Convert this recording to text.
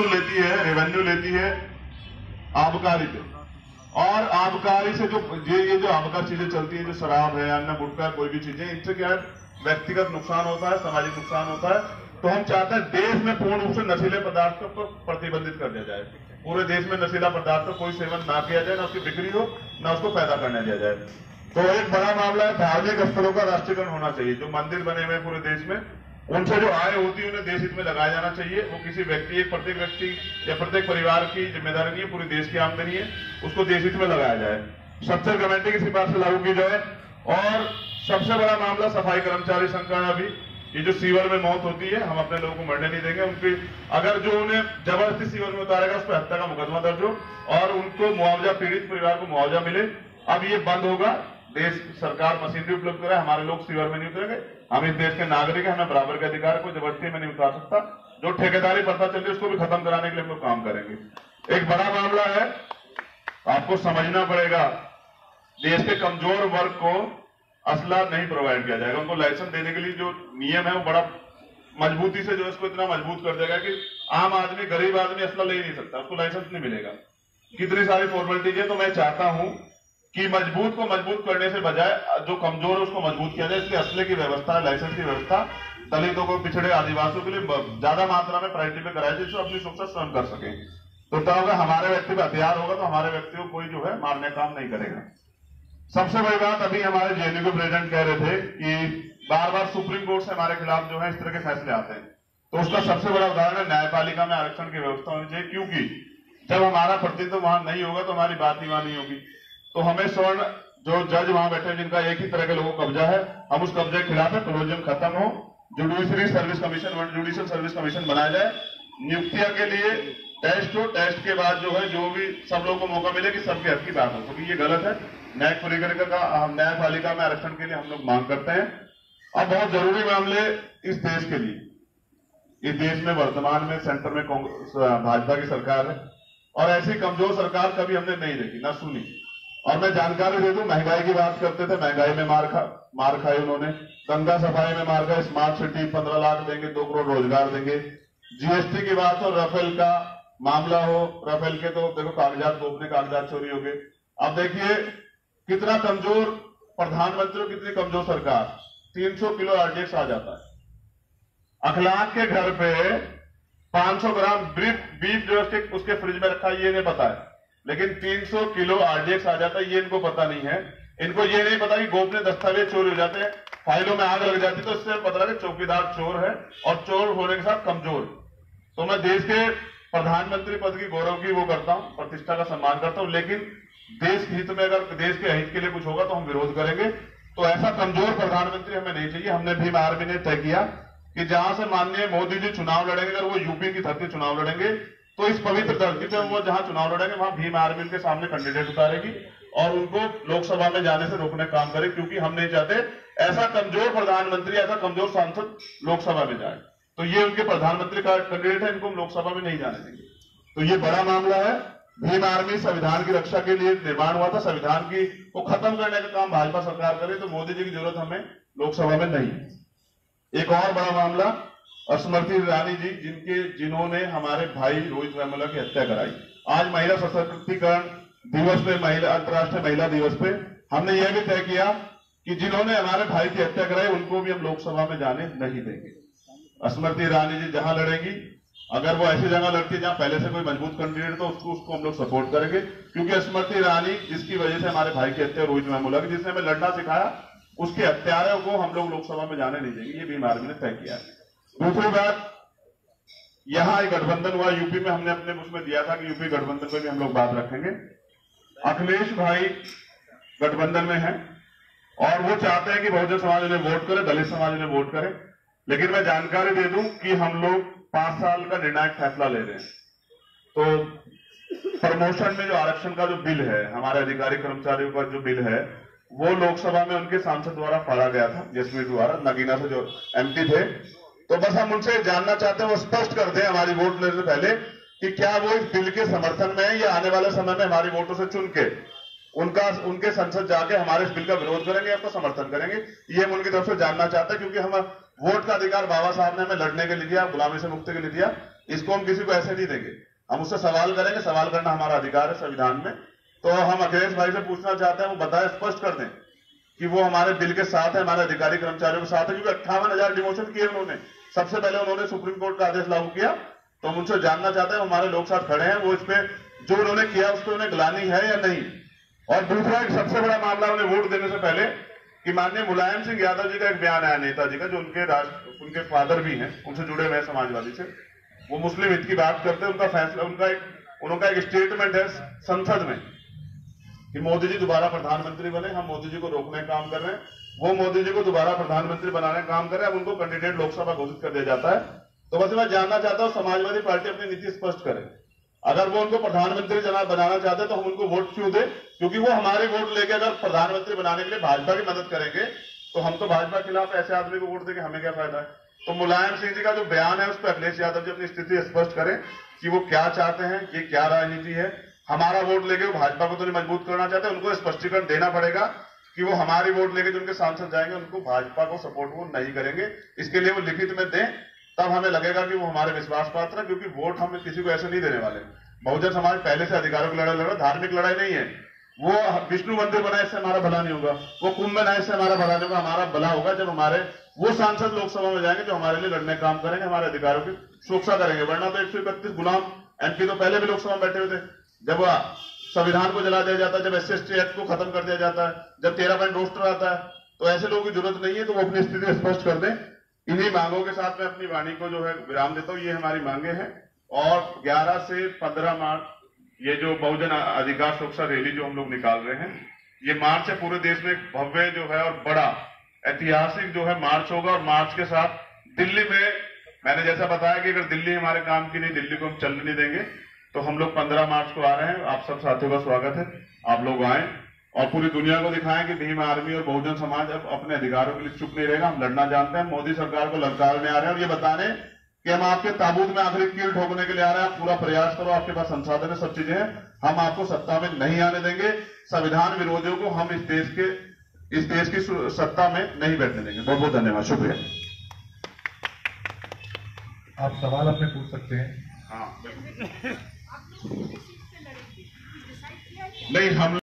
लेती है, रेवेन्यू लेती है आबकारी पे, और आबकारी से जो ये जो आबकारी चीजें चलती है, जो शराब है, अन्य गुटखा, कोई भी चीजें, इनसे क्या है व्यक्तिगत नुकसान होता है, सामाजिक नुकसान होता है। तो हम चाहते हैं देश में पूर्ण रूप से नशीले पदार्थों को प्रतिबंधित कर दिया जाए। पूरे देश में नशीला पदार्थ का कोई सेवन ना किया जाए, ना उसकी बिक्री हो, ना उसको पैदा करने दिया जाए। तो एक बड़ा मामला है, धार्मिक स्थलों का राष्ट्रीयकरण होना चाहिए। जो मंदिर बने हुए पूरे देश में, उनसे जो आय होती है उन्हें देश हित में लगाया जाना चाहिए। वो किसी व्यक्ति, प्रत्येक व्यक्ति या प्रत्येक परिवार की जिम्मेदारी नहीं है, पूरी देश की आमदनी है, उसको देश हित में लगाया जाए। स्ट्रक्चर कमेटी की सिफारिश लागू की जाए। और सबसे बड़ा मामला सफाई कर्मचारी संघ का है। अभी ये जो सीवर में मौत होती है, हम अपने लोगों को मरने नहीं देंगे। उनकी अगर जो उन्हें जबरदस्ती सीवर में उतारेगा, उस पर हत्या का मुकदमा दर्ज हो और उनको मुआवजा, पीड़ित परिवार को मुआवजा मिले। अब ये बंद होगा। देश सरकार मशीनरी उपलब्ध कराए, हमारे लोग सीवर में नहीं उतरेंगे। हम इस देश के नागरिक हैं, हमें बराबर के अधिकार को जबरदस्ती में नहीं उतार सकता। जो ठेकेदारी प्रथा चल रही है उसको भी खत्म कराने के लिए हम लोग काम करेंगे। एक बड़ा मामला है, आपको समझना पड़ेगा, देश के कमजोर वर्ग को असला नहीं प्रोवाइड किया जाएगा। उनको लाइसेंस देने के लिए जो नियम है वो बड़ा मजबूती से जो है उसको इतना मजबूत कर देगा कि आम आदमी, गरीब आदमी असला ले ही नहीं सकता, उसको लाइसेंस नहीं मिलेगा। कितनी सारी फॉर्मेलिटीज है। तो मैं चाहता हूं कि मजबूत को मजबूत करने से बजाय जो कमजोर है उसको मजबूत किया जाए। इसलिए असले की व्यवस्था, लाइसेंस की व्यवस्था दलितों को, पिछड़े आदिवासियों के लिए ज्यादा मात्रा में प्रायोरिटी पे कराई जाए, जिससे अपनी सुरक्षा स्वयं कर सके। तो तब अगर हमारे व्यक्ति पे हथियार होगा तो हमारे व्यक्ति को कोई जो है मारने काम नहीं करेगा। सबसे बड़ी बात, अभी हमारे जेएनयू के प्रेसिडेंट कह रहे थे कि बार बार सुप्रीम कोर्ट से हमारे खिलाफ जो है इस तरह के फैसले आते हैं। तो उसका सबसे बड़ा उदाहरण है, न्यायपालिका में आरक्षण की व्यवस्था होनी चाहिए। क्योंकि जब हमारा प्रतिनिधित्व वहां नहीं होगा तो हमारी बात ही वहां नहीं होगी। तो हमें स्वर्ण जो जज वहां बैठे, जिनका एक ही तरह के लोगों को कब्जा है, हम उस कब्जे के खिलाफ है। कोलोजियम खत्म हो, judiciary service commission, world judicial service commission बनाया जाए। नियुक्तियां के लिए टेस्ट हो, टेस्ट के बाद जो है जो भी सब लोगों को मौका मिले कि सबके हक की बात हो, क्योंकि ये गलत है। न्यायपालिका में आरक्षण के लिए हम लोग मांग करते हैं। अब बहुत जरूरी मामले इस देश के लिए, इस देश में वर्तमान में सेंटर में भाजपा की सरकार है, और ऐसी कमजोर सरकार कभी हमने नहीं देखी, ना सुनी। और मैं जानकारी दे दूं, महंगाई की बात करते थे, महंगाई में मार खाई उन्होंने। गंगा सफाई में मार खाई। स्मार्ट सिटी 15 लाख देंगे, 2 करोड़ रोजगार देंगे। जीएसटी की बात हो, राफेल का मामला हो, राफेल के तो देखो कागजात, गोपनीय कागजात चोरी हो गए। अब देखिए कितना कमजोर प्रधानमंत्री, कितनी कमजोर सरकार। 300 किलो आरडीएक्स आ जाता है। अखलाक के घर पे 500 ग्राम बीफ जो है उसके फ्रिज में रखा है, ये नहीं पता है। लेकिन 300 किलो आरडीएक्स आ जाता है, ये इनको पता नहीं है। इनको ये नहीं पता कि गोपनीय दस्तावेज चोरी हो जाते हैं, फाइलों में आग लग जाती है। तो इससे पता है कि चौकीदार चोर है, और चोर होने के साथ कमजोर। तो मैं देश के प्रधानमंत्री पद की गौरव की वो करता हूं, प्रतिष्ठा का सम्मान करता हूं। लेकिन देश हित में, अगर देश के हित के लिए कुछ होगा तो हम विरोध करेंगे। तो ऐसा कमजोर प्रधानमंत्री हमें नहीं चाहिए। हमने भीम आर्मी ने तय किया कि जहां से माननीय मोदी जी चुनाव लड़ेंगे, अगर वो यूपी की धरती चुनाव लड़ेंगे, तो इस पवित्र धरती पे वो जहां चुनाव लड़ेंगे वहां भीम आर्मी उनके सामने कैंडिडेट उतारेगी और उनको लोकसभा में जाने से रोकने का काम करेगी। क्योंकि हम नहीं चाहते ऐसा कमजोर प्रधानमंत्री, ऐसा कमजोर सांसद लोकसभा में जाए। तो ये उनके प्रधानमंत्री का कैंडिडेट है, इनको हम लोकसभा में नहीं जाने देंगे। तो ये बड़ा मामला है। भीम आर्मी संविधान की रक्षा के लिए निर्माण हुआ था। संविधान की को खत्म करने का काम भाजपा सरकार करे, तो मोदी जी की जरूरत हमें लोकसभा में नहीं है। एक और बड़ा मामला, स्मृति ईरानी जी, जिन्होंने हमारे भाई रोहित वेमुला की हत्या कराई। आज महिला सशक्तिकरण दिवस पे, अंतर्राष्ट्रीय महिला दिवस पे हमने यह भी तय किया कि जिन्होंने हमारे भाई की हत्या कराई उनको भी हम लोकसभा में जाने नहीं देंगे। स्मृति ईरानी जी जहां लड़ेंगी, अगर वो ऐसी जगह लड़ती है जहां पहले से कोई मजबूत कैंडिडेट, तो उसको हम लोग सपोर्ट करेंगे। क्योंकि स्मृति ईरानी, जिसकी वजह से हमारे भाई की हत्या रोहित वेमुला की, जिसने हमें लड़ना सिखाया, उसके हत्यारे को हम लोग लोकसभा में जाने नहीं देंगे। ये भीम आर्मी ने तय किया है। दूसरी बात, यहां एक गठबंधन हुआ यूपी में, हमने अपने उसमें दिया था कि यूपी गठबंधन पर भी हम लोग बात रखेंगे। अखिलेश भाई गठबंधन में है और वो चाहते हैं कि बहुजन समाज उन्हें वोट करे, दलित समाज उन्हें वोट करे। लेकिन मैं जानकारी दे दूं कि हम लोग 5 साल का निर्णायक फैसला ले रहे हैं। तो प्रमोशन में जो आरक्षण का जो बिल है, हमारे अधिकारी कर्मचारियों का जो बिल है, वो लोकसभा में उनके सांसद द्वारा फाड़ा गया था, जसवीर द्वारा, नगीना से जो एमपी थे। तो बस हम उनसे जानना चाहते हैं, वो स्पष्ट कर दें हमारी वोट लेने से पहले कि क्या वो इस बिल के समर्थन में है, या आने वाले समय में हमारी वोटों से चुन के उनके संसद जाके हमारे इस बिल का विरोध करेंगे या उसका समर्थन करेंगे। ये हम उनकी तरफ से जानना चाहते हैं। क्योंकि हम वोट का अधिकार बाबा साहब ने हमें लड़ने के लिए दिया, गुलामी से मुक्ति के लिए दिया। इसको हम किसी को ऐसे नहीं देंगे। हम उससे सवाल करेंगे, सवाल करना हमारा अधिकार है संविधान में। तो हम अखिलेश भाई से पूछना चाहते हैं, वो बताए, स्पष्ट कर दें कि वो हमारे बिल के साथ है, हमारे अधिकारी कर्मचारियों के साथ है, क्योंकि 58,000 डिमोशन किए उन्होंने। सबसे पहले उन्होंने सुप्रीम कोर्ट का आदेश लागू किया। तो हम उनसे जानना चाहते हैं, हमारे लोग साथ खड़े हैं, वो इस पे जो उन्होंने किया उस पर उन्हें गिलानी है या नहीं। और दूसरा एक सबसे बड़ा मामला, उन्हें वोट देने से पहले कि माननीय मुलायम सिंह यादव जी का एक बयान आया, नेताजी का, जो उनके फादर भी हैं, उनसे जुड़े हुए हैं समाजवादी से। वो मुस्लिम हित की बात करते हैं। उनका फैसला, उनका एक स्टेटमेंट है संसद में कि मोदी जी दोबारा प्रधानमंत्री बने, हम मोदी जी को रोकने का काम कर रहे हैं। वो मोदी जी को दोबारा प्रधानमंत्री बनाने का काम कर रहे हैं। अब उनको कैंडिडेट लोकसभा घोषित कर दिया जाता है। तो बस मैं जानना चाहता हूं, समाजवादी पार्टी अपनी नीति स्पष्ट करे। अगर वो उनको प्रधानमंत्री बनाना चाहते हैं तो हम उनको वोट क्यों दे? क्योंकि वो हमारे वोट लेके अगर प्रधानमंत्री बनाने के लिए भाजपा की मदद करेंगे तो हम तो भाजपा के खिलाफ ऐसे आदमी को वोट देंगे, हमें क्या फायदा है? तो मुलायम सिंह जी का जो बयान है उस पर अखिलेश यादव जी अपनी स्थिति स्पष्ट करें कि वो क्या चाहते हैं, ये क्या राजनीति है। हमारा वोट लेके वो भाजपा को तो नहीं मजबूत करना चाहते, उनको स्पष्टीकरण देना पड़ेगा कि वो हमारी वोट लेके जो उनके सांसद जाएंगे उनको भाजपा को सपोर्ट वो नहीं करेंगे। इसके लिए वो लिखित में दें, तब हमें लगेगा कि वो हमारे विश्वास पात्र है। क्योंकि वोट हम किसी को ऐसे नहीं देने वाले। बहुजन समाज पहले से अधिकारों की लड़ाई लड़ रहा है, धार्मिक लड़ाई नहीं है। वो विष्णु मंदिर बनाए इससे हमारा भला नहीं होगा, वो कुंभ बनाए इससे हमारा भला नहीं होगा। हमारा भला होगा जब हमारे वो सांसद लोकसभा में जाएंगे जो हमारे लिए लड़ने का काम करेंगे, हमारे अधिकारों की सुरक्षा करेंगे। वरना तो 131 गुलाम एमपी तो पहले भी लोकसभा में बैठे हुए थे। जब संविधान को जला दिया जाता है, जब SC/ST एक्ट को खत्म कर दिया जाता है, जब 13 पॉइंट रोस्टर आता है, तो ऐसे लोगों की जरूरत नहीं है। तो वो अपनी स्थिति स्पष्ट कर दें। इन्हीं मांगों के साथ मैं अपनी वाणी को जो है विराम देता हूं। ये हमारी मांगे हैं। और 11 से 15 मार्च ये जो बहुजन अधिकार सुरक्षा रैली जो हम लोग निकाल रहे हैं, ये मार्च है। पूरे देश में एक भव्य जो है और बड़ा ऐतिहासिक जो है मार्च होगा। और मार्च के साथ दिल्ली में, मैंने जैसा बताया कि अगर दिल्ली हमारे काम की नहीं, दिल्ली को हम चलने नहीं देंगे, तो हम लोग 15 मार्च को आ रहे हैं। आप सब साथियों का स्वागत है, आप लोग आए और पूरी दुनिया को दिखाएं कि भीम आर्मी और बहुजन समाज अब अपने अधिकारों के लिए चुप नहीं रहेगा। हम लड़ना जानते हैं, मोदी सरकार को ललकारने आ रहे हैं और ये बताने कि हम आपके ताबूत में आखिरी कील ठोकने के लिए आ रहे हैं। आप पूरा प्रयास करो, आपके पास संसाधन है, सब चीजें हैं। हम आपको सत्ता में नहीं आने देंगे। संविधान विरोधियों को हम इस देश की सत्ता में नहीं बैठने देंगे। बहुत बहुत धन्यवाद, शुक्रिया। आप सवाल अपने पूछ सकते हैं। हाँ, नहीं हम